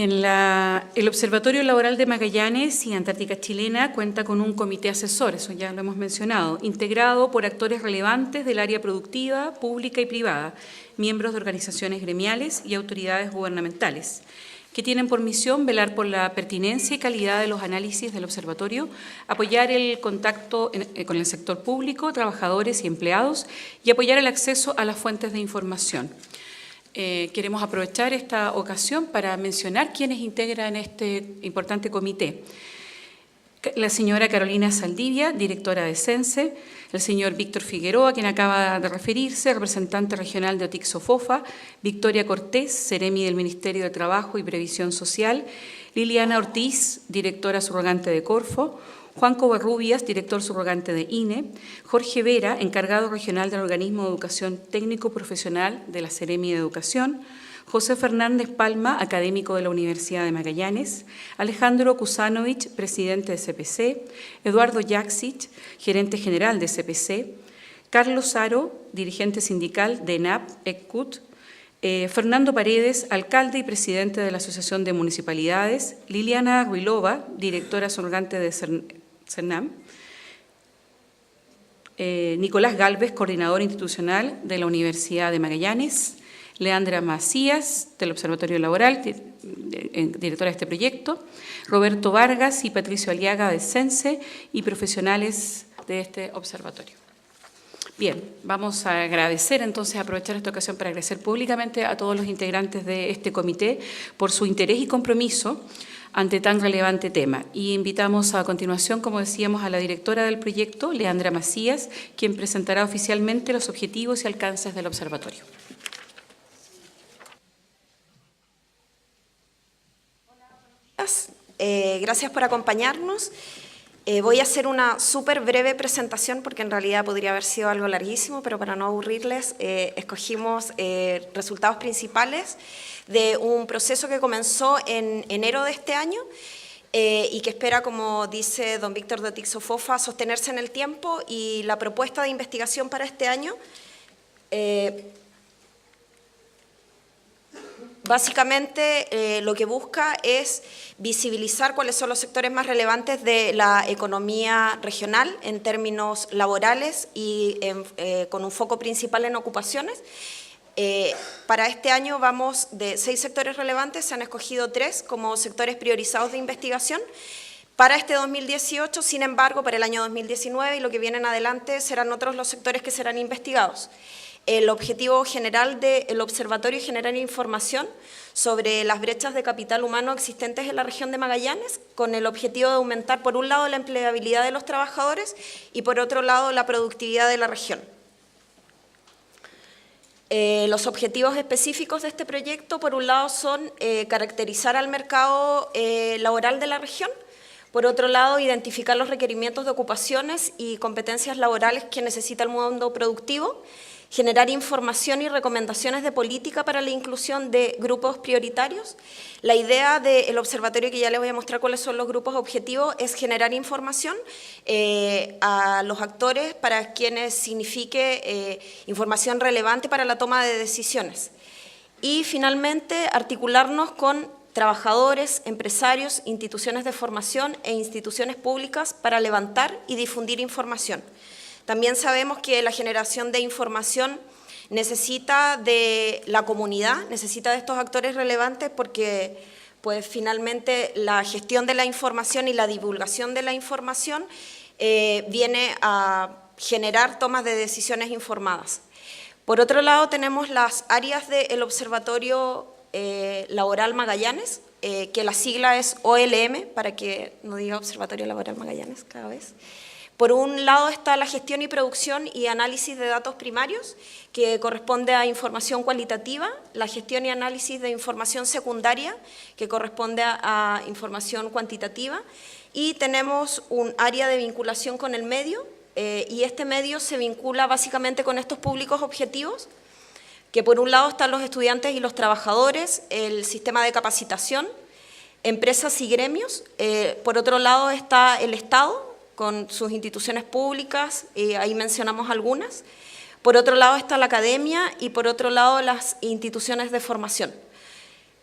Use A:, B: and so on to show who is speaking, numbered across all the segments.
A: Bien, el Observatorio Laboral de Magallanes y Antártica Chilena cuenta con un comité asesor, eso ya lo hemos mencionado, integrado por actores relevantes del área productiva, pública y privada, miembros de organizaciones gremiales y autoridades gubernamentales, que tienen por misión velar por la pertinencia y calidad de los análisis del observatorio, apoyar el contacto con el sector público, trabajadores y empleados, y apoyar el acceso a las fuentes de información. Queremos aprovechar esta ocasión para mencionar quiénes integran este importante comité. La señora Carolina Saldivia, directora de CENSE, el señor Víctor Figueroa, quien acaba de referirse, representante regional de OTIC-SOFOFA, Victoria Cortés, seremi del Ministerio de Trabajo y Previsión Social, Liliana Ortiz, directora subrogante de Corfo, Juan Covarrubias, director subrogante de INE, Jorge Vera, encargado regional del Organismo de Educación Técnico Profesional de la Seremi de Educación, José Fernández Palma, académico de la Universidad de Magallanes, Alejandro Kusanovich, presidente de CPC, Eduardo Jaksic, gerente general de CPC, Carlos Aro, dirigente sindical de ENAP, ECCUT, Fernando Paredes, alcalde y presidente de la Asociación de Municipalidades, Liliana Ruilova, directora subrogante de CERNAM, Nicolás Galvez, coordinador institucional de la Universidad de Magallanes, Leandra Macías, del Observatorio Laboral, directora de este proyecto, Roberto Vargas y Patricio Aliaga de CENSE y profesionales de este observatorio. Bien, vamos a agradecer entonces, aprovechar esta ocasión para agradecer públicamente a todos los integrantes de este comité por su interés y compromiso ante tan relevante tema. Y invitamos a continuación, como decíamos, a la directora del proyecto, Leandra Macías, quien presentará oficialmente los objetivos y alcances del observatorio.
B: Gracias por acompañarnos. Voy a hacer una súper breve presentación porque en realidad podría haber sido algo larguísimo, pero para no aburrirles, escogimos resultados principales de un proceso que comenzó en enero de este año y que espera, como dice don Víctor de OTIC-SOFOFA, sostenerse en el tiempo, y la propuesta de investigación para este año básicamente lo que busca es visibilizar cuáles son los sectores más relevantes de la economía regional en términos laborales y con un foco principal en ocupaciones. Para este año vamos de 6 sectores relevantes, se han escogido 3 como sectores priorizados de investigación. Para este 2018, sin embargo, para el año 2019 y lo que viene en adelante serán otros los sectores que serán investigados. El objetivo general del observatorio es generar información sobre las brechas de capital humano existentes en la región de Magallanes, con el objetivo de aumentar, por un lado, la empleabilidad de los trabajadores y, por otro lado, la productividad de la región. Los objetivos específicos de este proyecto, por un lado, son caracterizar al mercado laboral de la región. Por otro lado, identificar los requerimientos de ocupaciones y competencias laborales que necesita el mundo productivo, generar información y recomendaciones de política para la inclusión de grupos prioritarios. La idea del observatorio, que ya les voy a mostrar cuáles son los grupos objetivos, es generar información a los actores para quienes signifique información relevante para la toma de decisiones. Y finalmente, articularnos con trabajadores, empresarios, instituciones de formación e instituciones públicas para levantar y difundir información. También sabemos que la generación de información necesita de la comunidad, necesita de estos actores relevantes porque pues, finalmente la gestión de la información y la divulgación de la información viene a generar tomas de decisiones informadas. Por otro lado, tenemos las áreas del Observatorio Laboral Magallanes, que la sigla es OLM, para que no diga Observatorio Laboral Magallanes cada vez. Por un lado está la gestión y producción y análisis de datos primarios, que corresponde a información cualitativa, la gestión y análisis de información secundaria, que corresponde a información cuantitativa, y tenemos un área de vinculación con el medio, y este medio se vincula básicamente con estos públicos objetivos, que por un lado están los estudiantes y los trabajadores, el sistema de capacitación, empresas y gremios, por otro lado está el Estado, con sus instituciones públicas, ahí mencionamos algunas. Por otro lado está la academia y por otro lado las instituciones de formación.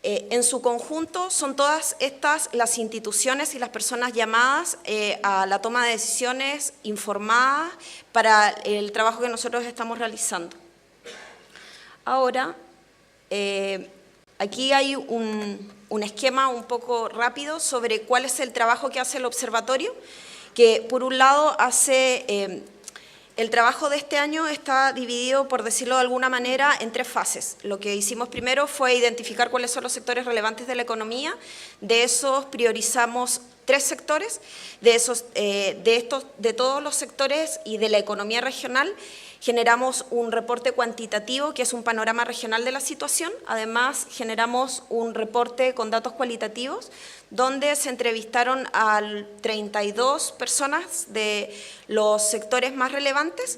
B: En su conjunto son todas estas las instituciones y las personas llamadas a la toma de decisiones informadas para el trabajo que nosotros estamos realizando. Ahora, aquí hay un esquema un poco rápido sobre cuál es el trabajo que hace el observatorio, que por un lado hace... El trabajo de este año está dividido, por decirlo de alguna manera, en 3 fases. Lo que hicimos primero fue identificar cuáles son los sectores relevantes de la economía. De esos priorizamos 3 sectores. De todos los sectores y de la economía regional, generamos un reporte cuantitativo, que es un panorama regional de la situación. Además, generamos un reporte con datos cualitativos, donde se entrevistaron a 32 personas de los sectores más relevantes.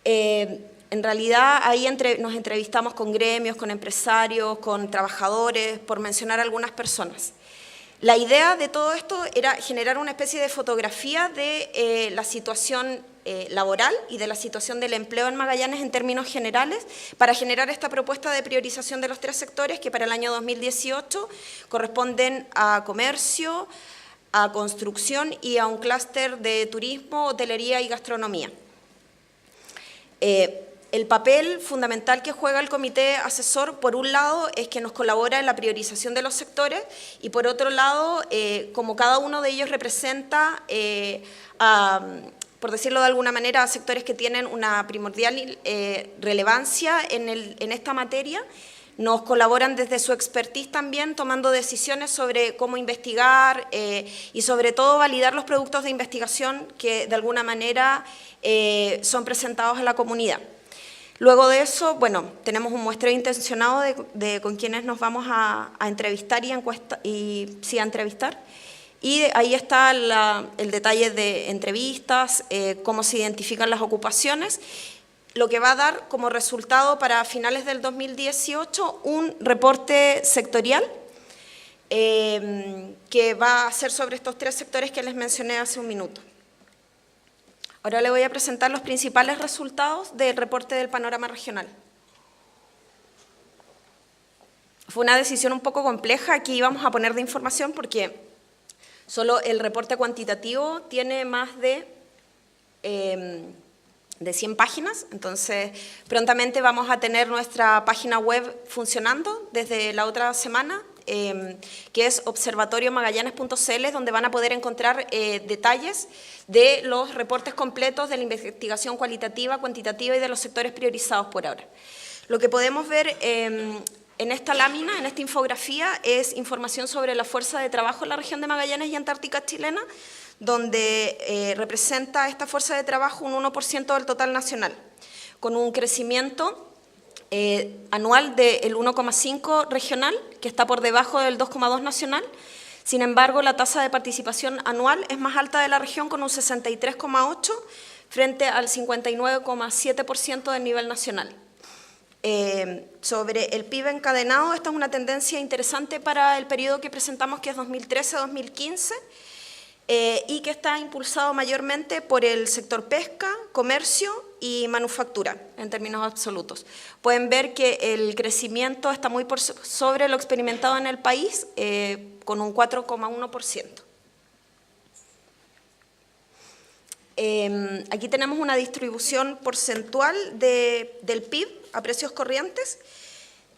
B: En realidad, ahí nos entrevistamos con gremios, con empresarios, con trabajadores, por mencionar algunas personas. La idea de todo esto era generar una especie de fotografía de la situación laboral y de la situación del empleo en Magallanes en términos generales, para generar esta propuesta de priorización de los 3 sectores que para el año 2018 corresponden a comercio, a construcción y a un clúster de turismo, hotelería y gastronomía. El papel fundamental que juega el comité asesor, por un lado, es que nos colabora en la priorización de los sectores y por otro lado, como cada uno de ellos representa, por decirlo de alguna manera, a sectores que tienen una primordial relevancia en esta materia, nos colaboran desde su expertise también, tomando decisiones sobre cómo investigar y sobre todo validar los productos de investigación que de alguna manera son presentados a la comunidad. Luego de eso, bueno, tenemos un muestreo intencionado de con quienes nos vamos a entrevistar y a entrevistar. Y ahí está el detalle de entrevistas, cómo se identifican las ocupaciones, lo que va a dar como resultado para finales del 2018 un reporte sectorial que va a ser sobre estos 3 sectores que les mencioné hace un minuto. Ahora le voy a presentar los principales resultados del reporte del panorama regional. Fue una decisión un poco compleja, aquí vamos a poner de información porque solo el reporte cuantitativo tiene más de 100 páginas, entonces prontamente vamos a tener nuestra página web funcionando desde la otra semana, que es observatoriomagallanes.cl, donde van a poder encontrar detalles de los reportes completos de la investigación cualitativa, cuantitativa y de los sectores priorizados por ahora. Lo que podemos ver en esta lámina, en esta infografía, es información sobre la fuerza de trabajo en la región de Magallanes y Antártica chilena, donde representa esta fuerza de trabajo un 1% del total nacional, con un crecimiento anual del 1,5 regional, que está por debajo del 2,2 nacional. Sin embargo, la tasa de participación anual es más alta de la región, con un 63,8 frente al 59,7% del nivel nacional. Sobre el PIB encadenado, esta es una tendencia interesante para el periodo que presentamos, que es 2013-2015, y que está impulsado mayormente por el sector pesca, comercio y manufactura, en términos absolutos. Pueden ver que el crecimiento está muy por sobre lo experimentado en el país, con un 4,1%. Aquí tenemos una distribución porcentual del PIB a precios corrientes,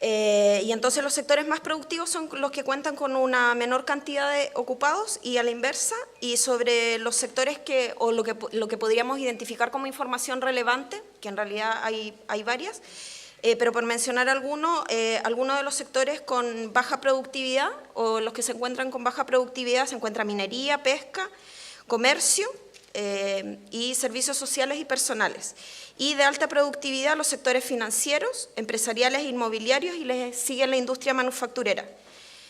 B: y entonces los sectores más productivos son los que cuentan con una menor cantidad de ocupados y a la inversa, y sobre los sectores lo que podríamos identificar como información relevante, que en realidad hay varias, pero por mencionar algunos de los sectores con baja productividad o los que se encuentran con baja productividad se encuentra minería, pesca, comercio y servicios sociales y personales. Y de alta productividad los sectores financieros, empresariales e inmobiliarios, y les sigue la industria manufacturera.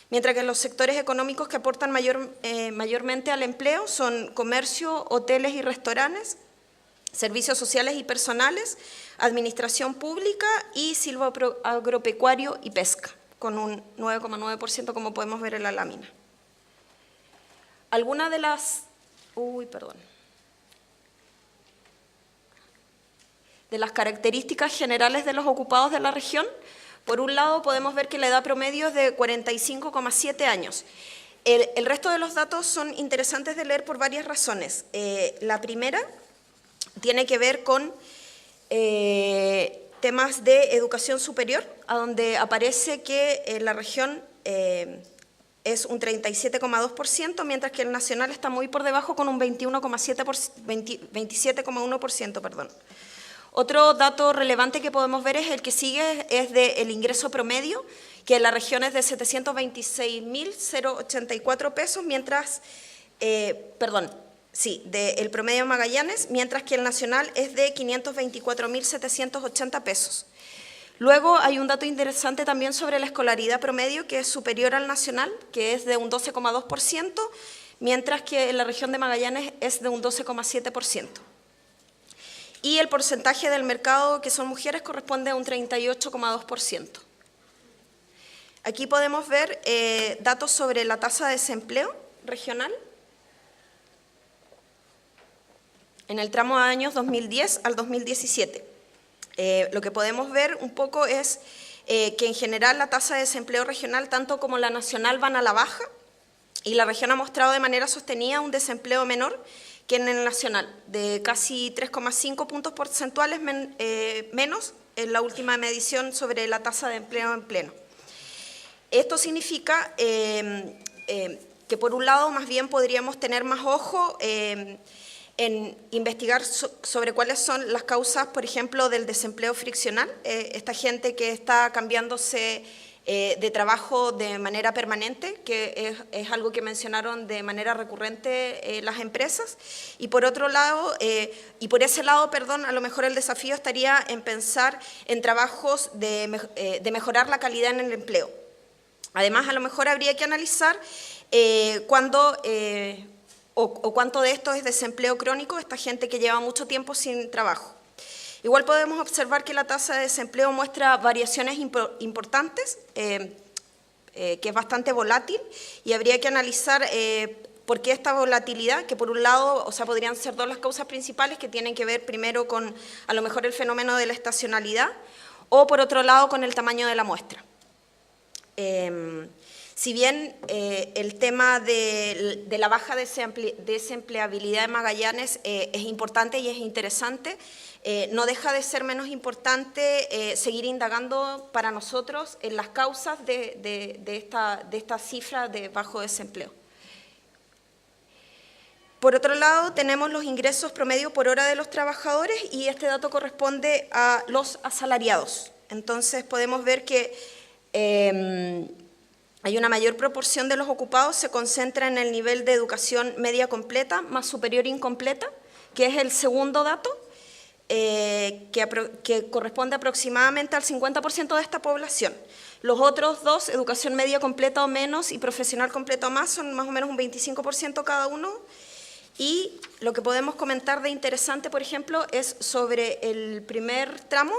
B: Mientras que los sectores económicos que aportan mayormente al empleo son comercio, hoteles y restaurantes, servicios sociales y personales, administración pública y silvoagropecuario y pesca, con un 9,9%, como podemos ver en la lámina. Algunas de las... de las características generales de los ocupados de la región Por un lado, podemos ver que la edad promedio es de 45,7 años. El resto de los datos son interesantes de leer por varias razones. La primera tiene que ver con temas de educación superior, a donde aparece que la región es un 37,2%, mientras que el nacional está muy por debajo con un 27,1%. Perdón. Otro dato relevante que podemos ver es el que sigue, es del ingreso promedio, que en la región es de 726.084 pesos, mientras, del promedio de Magallanes, mientras que el nacional es de 524.780 pesos. Luego hay un dato interesante también sobre la escolaridad promedio, que es superior al nacional, que es de un 12,2%, mientras que en la región de Magallanes es de un 12,7%. Y el porcentaje del mercado que son mujeres corresponde a un 38,2%. Aquí podemos ver datos sobre la tasa de desempleo regional en el tramo de años 2010 al 2017. Lo que podemos ver un poco es que en general la tasa de desempleo regional, tanto como la nacional, van a la baja, y la región ha mostrado de manera sostenida un desempleo menor que en el nacional, de casi 3,5 puntos porcentuales menos en la última medición sobre la tasa de empleo en pleno. Esto significa que por un lado más bien podríamos tener más ojo en investigar sobre cuáles son las causas, por ejemplo, del desempleo friccional, esta gente que está cambiándose de trabajo de manera permanente, que es algo que mencionaron de manera recurrente las empresas, y por otro lado, a lo mejor el desafío estaría en pensar en trabajos de mejorar la calidad en el empleo. Además, a lo mejor habría que analizar cuánto de esto es desempleo crónico, esta gente que lleva mucho tiempo sin trabajo. Igual podemos observar que la tasa de desempleo muestra variaciones importantes, que es bastante volátil, y habría que analizar por qué esta volatilidad, que por un lado, podrían ser dos las causas principales, que tienen que ver primero con a lo mejor el fenómeno de la estacionalidad, o por otro lado con el tamaño de la muestra. Si bien el tema de la baja desempleabilidad de Magallanes es importante y es interesante, no deja de ser menos importante seguir indagando para nosotros en las causas de esta cifra de bajo desempleo. Por otro lado, tenemos los ingresos promedio por hora de los trabajadores, y este dato corresponde a los asalariados. Entonces podemos ver que hay una mayor proporción de los ocupados se concentra en el nivel de educación media completa más superior incompleta, que es el segundo dato, que corresponde aproximadamente al 50% de esta población. Los otros dos, educación media completa o menos y profesional completa o más, son más o menos un 25% cada uno. Y lo que podemos comentar de interesante, por ejemplo, es sobre el primer tramo,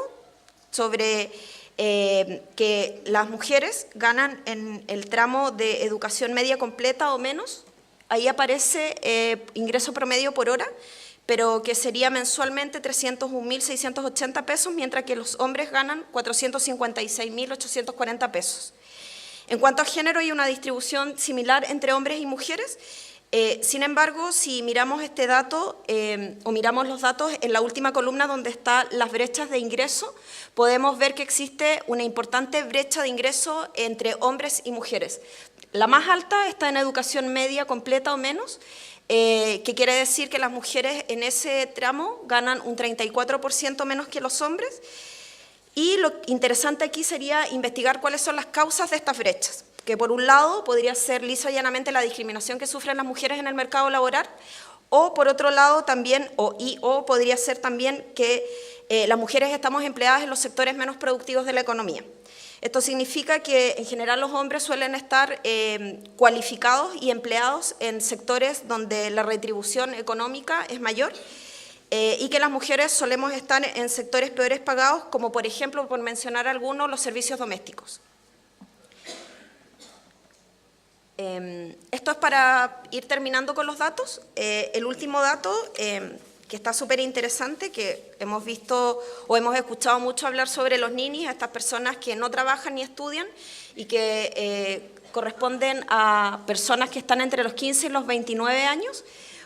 B: sobre que las mujeres ganan en el tramo de educación media completa o menos. Ahí aparece ingreso promedio por hora, pero que sería mensualmente 301.680 pesos, mientras que los hombres ganan 456.840 pesos. En cuanto a género, hay una distribución similar entre hombres y mujeres. Sin embargo, si miramos este dato o miramos los datos en la última columna donde están las brechas de ingreso, podemos ver que existe una importante brecha de ingreso entre hombres y mujeres. La más alta está en educación media completa o menos, que quiere decir que las mujeres en ese tramo ganan un 34% menos que los hombres. Y lo interesante aquí sería investigar cuáles son las causas de estas brechas, que por un lado podría ser lisa y llanamente la discriminación que sufren las mujeres en el mercado laboral, o por otro lado también, o podría ser también que las mujeres estamos empleadas en los sectores menos productivos de la economía. Esto significa que en general los hombres suelen estar cualificados y empleados en sectores donde la retribución económica es mayor, y que las mujeres solemos estar en sectores peores pagados, como por ejemplo, por mencionar algunos, los servicios domésticos. Esto es para ir terminando con los datos. El último dato que está súper interesante, que hemos visto o hemos escuchado mucho hablar sobre los ninis, a estas personas que no trabajan ni estudian y que corresponden a personas que están entre los 15 y los 29 años.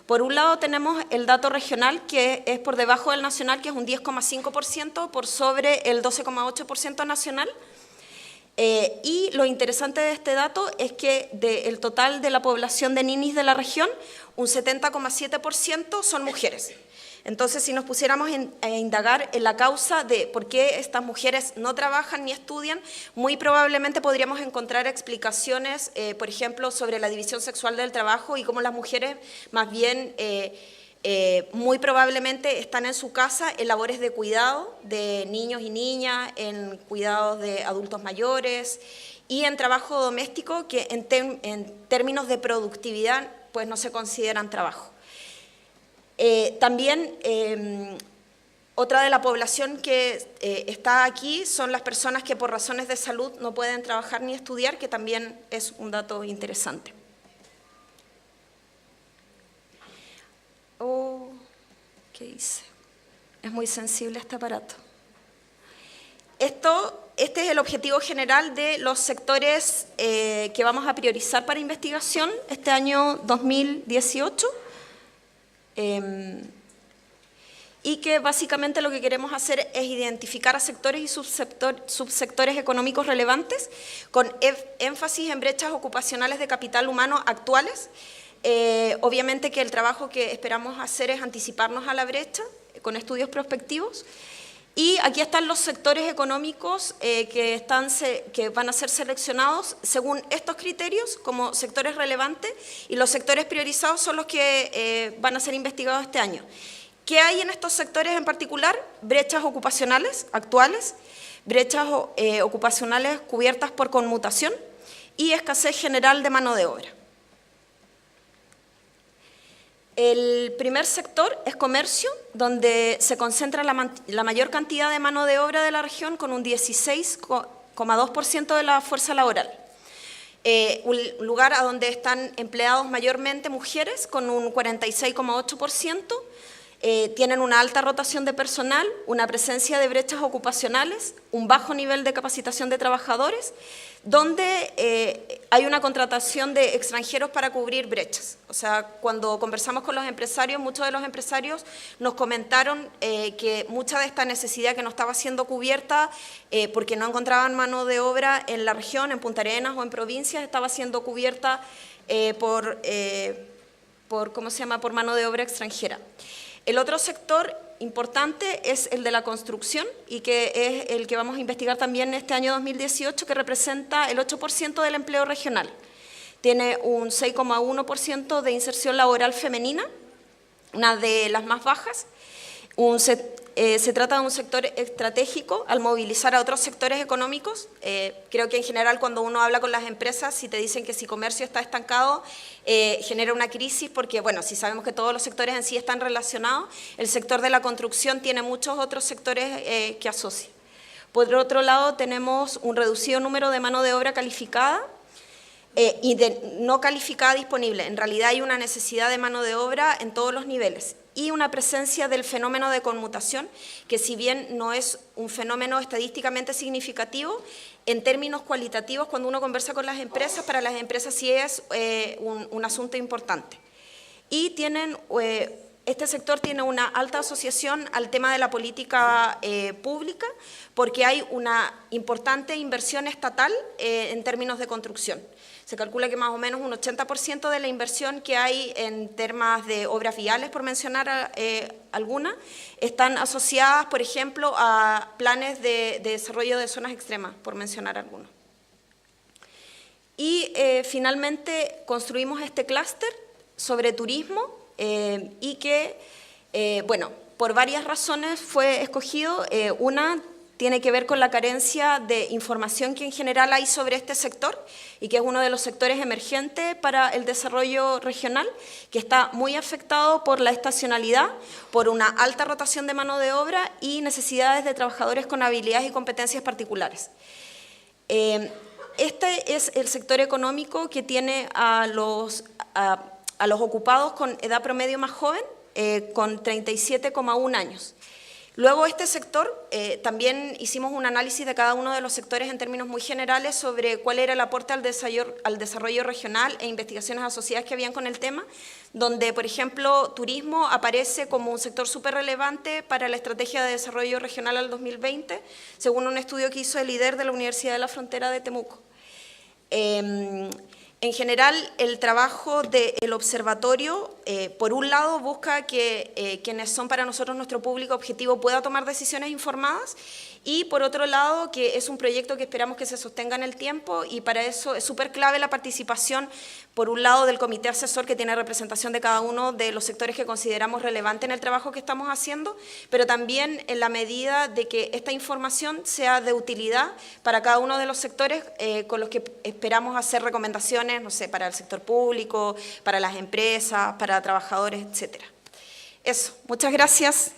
B: Por un lado tenemos el dato regional, que es por debajo del nacional, que es un 10,5% por sobre el 12,8% nacional. Y lo interesante de este dato es que del total de la población de ninis de la región, un 70,7% son mujeres. Entonces, si nos pusiéramos a indagar en la causa de por qué estas mujeres no trabajan ni estudian, muy probablemente podríamos encontrar explicaciones, por ejemplo, sobre la división sexual del trabajo y cómo las mujeres más bien muy probablemente están en su casa en labores de cuidado de niños y niñas, en cuidados de adultos mayores y en trabajo doméstico que en términos de productividad pues no se consideran trabajo. También otra de la población que está aquí son las personas que por razones de salud no pueden trabajar ni estudiar, que también es un dato interesante. ¿Qué hice? Es muy sensible este aparato. Este es el objetivo general de los sectores que vamos a priorizar para investigación este año 2018. Y que básicamente lo que queremos hacer es identificar a sectores y subsectores económicos relevantes con énfasis en brechas ocupacionales de capital humano actuales. Obviamente que el trabajo que esperamos hacer es anticiparnos a la brecha con estudios prospectivos. Y aquí están los sectores económicos que van a ser seleccionados según estos criterios como sectores relevantes, y los sectores priorizados son los que van a ser investigados este año. ¿Qué hay en estos sectores en particular? Brechas ocupacionales actuales, brechas ocupacionales cubiertas por conmutación y escasez general de mano de obra. El primer sector es comercio, donde se concentra la mayor cantidad de mano de obra de la región, con un 16,2% de la fuerza laboral. Un lugar a donde están empleados mayormente mujeres, con un 46,8%. Tienen una alta rotación de personal, una presencia de brechas ocupacionales, un bajo nivel de capacitación de trabajadores, donde hay una contratación de extranjeros para cubrir brechas. O sea, cuando conversamos con los empresarios, muchos de los empresarios nos comentaron que mucha de esta necesidad que no estaba siendo cubierta porque no encontraban mano de obra en la región, en Punta Arenas o en provincias, estaba siendo cubierta por mano de obra extranjera. El otro sector importante es el de la construcción, y que es el que vamos a investigar también este año 2018, que representa el 8% del empleo regional. Tiene un 6,1% de inserción laboral femenina, una de las más bajas. Se trata de un sector estratégico al movilizar a otros sectores económicos. Creo que en general cuando uno habla con las empresas, si te dicen que si comercio está estancado, genera una crisis porque, bueno, si sabemos que todos los sectores en sí están relacionados, el sector de la construcción tiene muchos otros sectores que asocia. Por otro lado, tenemos un reducido número de mano de obra calificada y de no calificada disponible. En realidad hay una necesidad de mano de obra en todos los niveles, y una presencia del fenómeno de conmutación, que si bien no es un fenómeno estadísticamente significativo, en términos cualitativos, cuando uno conversa con las empresas, para las empresas sí es un asunto importante. Y este sector tiene una alta asociación al tema de la política pública, porque hay una importante inversión estatal en términos de construcción. Se calcula que más o menos un 80% de la inversión que hay en temas de obras viales, por mencionar alguna, están asociadas, por ejemplo, a planes de desarrollo de zonas extremas, por mencionar algunos. Y finalmente construimos este clúster sobre turismo y que, bueno, por varias razones fue escogido. Una tiene que ver con la carencia de información que en general hay sobre este sector, y que es uno de los sectores emergentes para el desarrollo regional, que está muy afectado por la estacionalidad, por una alta rotación de mano de obra y necesidades de trabajadores con habilidades y competencias particulares. Este es el sector económico que tiene a los ocupados con edad promedio más joven. con 37,1 años. Luego este sector, también hicimos un análisis de cada uno de los sectores en términos muy generales sobre cuál era el aporte al desarrollo regional e investigaciones asociadas que habían con el tema, donde, por ejemplo, turismo aparece como un sector súper relevante para la Estrategia de Desarrollo Regional al 2020, según un estudio que hizo el líder de la Universidad de la Frontera de Temuco. En general, el trabajo del observatorio, por un lado, busca que quienes son para nosotros nuestro público objetivo pueda tomar decisiones informadas y, por otro lado, que es un proyecto que esperamos que se sostenga en el tiempo y para eso es súper clave la participación, por un lado, del comité asesor que tiene representación de cada uno de los sectores que consideramos relevantes en el trabajo que estamos haciendo, pero también en la medida de que esta información sea de utilidad para cada uno de los sectores con los que esperamos hacer recomendaciones, no sé, para el sector público, para las empresas, para trabajadores, etcétera. Eso, muchas gracias.